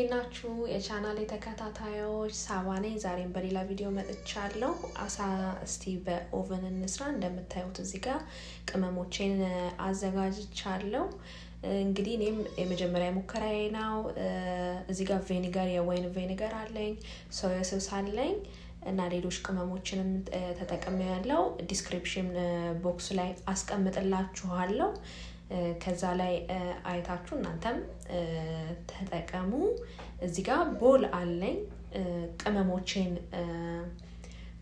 እንዴት ናችሁ የቻናሌ ተከታታዮች? ሳባ ነኝ። ዛሬም በሌላ ቪዲዮ መጥቻለሁ። አሳ እስቲ በኦቨን እንስራ። እንደምታዩት እዚህ ጋር ቅመሞቼን አዘጋጅቻለሁ። እንግዲህ እኔም የመጀመሪያ ሙከራዬ ነው። እዚህ ጋር ቬኒገር፣ የወይን ቬኒገር አለኝ፣ ሶያ ሶስ አለኝ እና ሌሎች ቅመሞችንም ተጠቅሜያለሁ። ዲስክሪፕሽን ቦክስ ላይ አስቀምጥላችኋለሁ። ከዛ ላይ አይታችሁ እናንተም ተጠቀሙ። እዚህ ጋር ቦል አለኝ ቅመሞቼን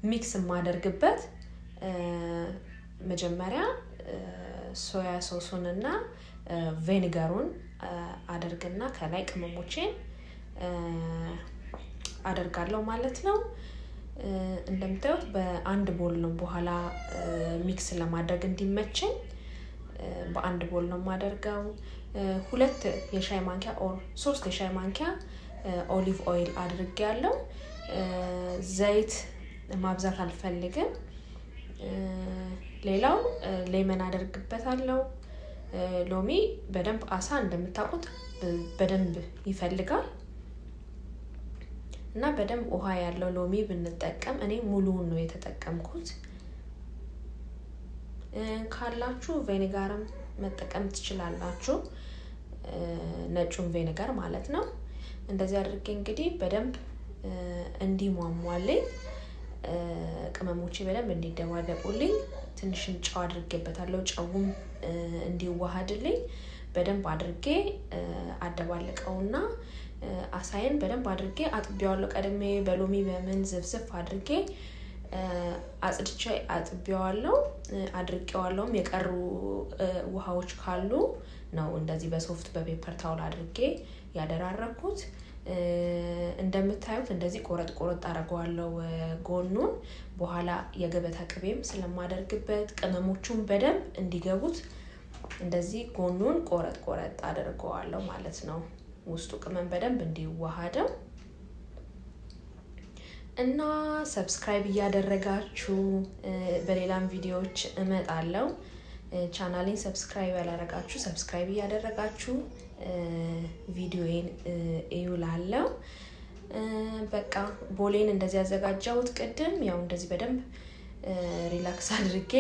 ሚክስ ማደርግበት። መጀመሪያ ሶያ ሶሱን እና ቬኒገሩን አደርግና ከላይ ቅመሞቼን አደርጋለሁ ማለት ነው። እንደምታዩት በአንድ ቦል ነው በኋላ ሚክስ ለማድረግ እንዲመቸኝ በአንድ ቦል ነው ማደርገው። 2 የሻይ ማንኪያ ኦር 3 የሻይ ማንኪያ ኦሊቭ ኦይል አድርጌያለሁ። ዘይት ማብዛት አልፈልግም። ሌላው ሌመን አደርግበታለሁ። ሎሚ በደንብ አሳ እንደምታውቁት በደንብ ይፈልጋል እና በደንብ ውሃ ያለው ሎሚ ብንጠቀም፣ እኔ ሙሉውን ነው የተጠቀምኩት። ካላችሁ ቬኒጋርም መጠቀም ትችላላችሁ፣ ነጩን ቬኒጋር ማለት ነው። እንደዚህ አድርጌ እንግዲህ በደንብ እንዲሟሟልኝ ቅመሞቼ በደንብ እንዲደባለቁልኝ ትንሽም ጨው አድርጌበታለሁ። ጨውም እንዲዋሃድልኝ በደንብ አድርጌ አደባልቀውና አሳይን በደንብ አድርጌ አጥቤዋለሁ። ቀድሜ በሎሚ በምን ዝፍዝፍ አድርጌ አጽድቼ አጥቤዋለሁ፣ አድርቄዋለሁም። የቀሩ ውሃዎች ካሉ ነው እንደዚህ በሶፍት በፔፐር ታውል አድርጌ ያደራረኩት። እንደምታዩት እንደዚህ ቆረጥ ቆረጥ አደርገዋለሁ ጎኑን። በኋላ የገበታ ቅቤም ስለማደርግበት ቅመሞቹን በደንብ እንዲገቡት እንደዚህ ጎኑን ቆረጥ ቆረጥ አደርገዋለሁ ማለት ነው። ውስጡ ቅመም በደንብ እንዲዋሃደው እና ሰብስክራይብ እያደረጋችሁ በሌላም ቪዲዮዎች እመጣለሁ። ቻናሌን ሰብስክራይብ ያላደረጋችሁ ሰብስክራይብ እያደረጋችሁ ቪዲዮዬን እዩላለሁ። በቃ ቦሌን እንደዚህ ያዘጋጀሁት ቅድም ያው እንደዚህ በደንብ ሪላክስ አድርጌ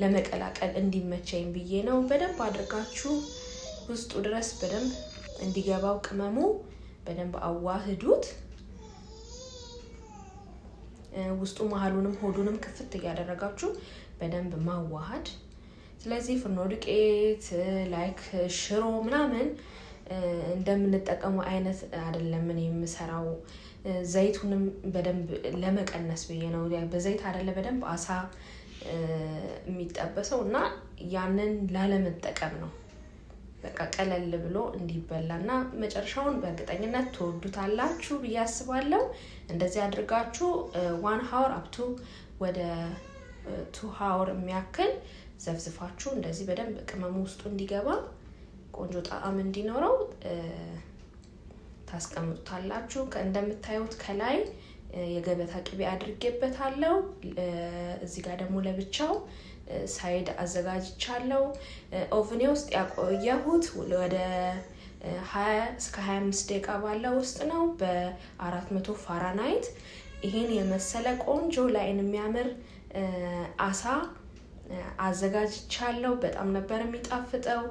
ለመቀላቀል እንዲመቸኝ ብዬ ነው። በደንብ አድርጋችሁ ውስጡ ድረስ በደንብ እንዲገባው ቅመሙ በደንብ አዋህዱት። ውስጡ መሀሉንም ሆዱንም ክፍት እያደረጋችሁ በደንብ ማዋሃድ። ስለዚህ ፍርኖ ዱቄት ላይክ ሽሮ ምናምን እንደምንጠቀመው አይነት አይደለም እኔ የምሰራው። ዘይቱንም በደንብ ለመቀነስ ብዬ ነው። በዘይት አይደለ በደንብ አሳ የሚጠበሰው እና ያንን ላለመጠቀም ነው። በቃ ቀለል ብሎ እንዲበላና መጨረሻውን በእርግጠኝነት ትወዱታላችሁ ብዬ አስባለሁ። እንደዚህ አድርጋችሁ 1 hour አፕ ቱ ወደ 2 hour የሚያክል ዘፍዝፋችሁ እንደዚህ በደንብ ቅመሙ ውስጡ እንዲገባ ቆንጆ ጣዕም እንዲኖረው ታስቀምጡታላችሁ። እንደምታዩት ከላይ የገበታ ቅቤ አድርጌበታለሁ። እዚህ ጋር ደግሞ ለብቻው ሳይድ አዘጋጅቻለሁ። ኦቨኔ ውስጥ ያቆየሁት ወደ 20 እስከ 25 ደቂቃ ባለው ውስጥ ነው በ400 ፋራናይት። ይሄን የመሰለ ቆንጆ ላይን የሚያምር አሳ አዘጋጅቻለሁ። በጣም ነበር የሚጣፍጠው።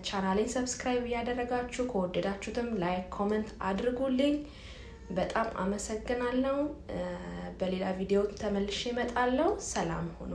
ቻናሌን ሰብስክራይብ እያደረጋችሁ ከወደዳችሁትም ላይክ ኮሜንት አድርጉልኝ። በጣም አመሰግናለሁ። በሌላ ቪዲዮ ተመልሼ እመጣለሁ። ሰላም ሁኑ።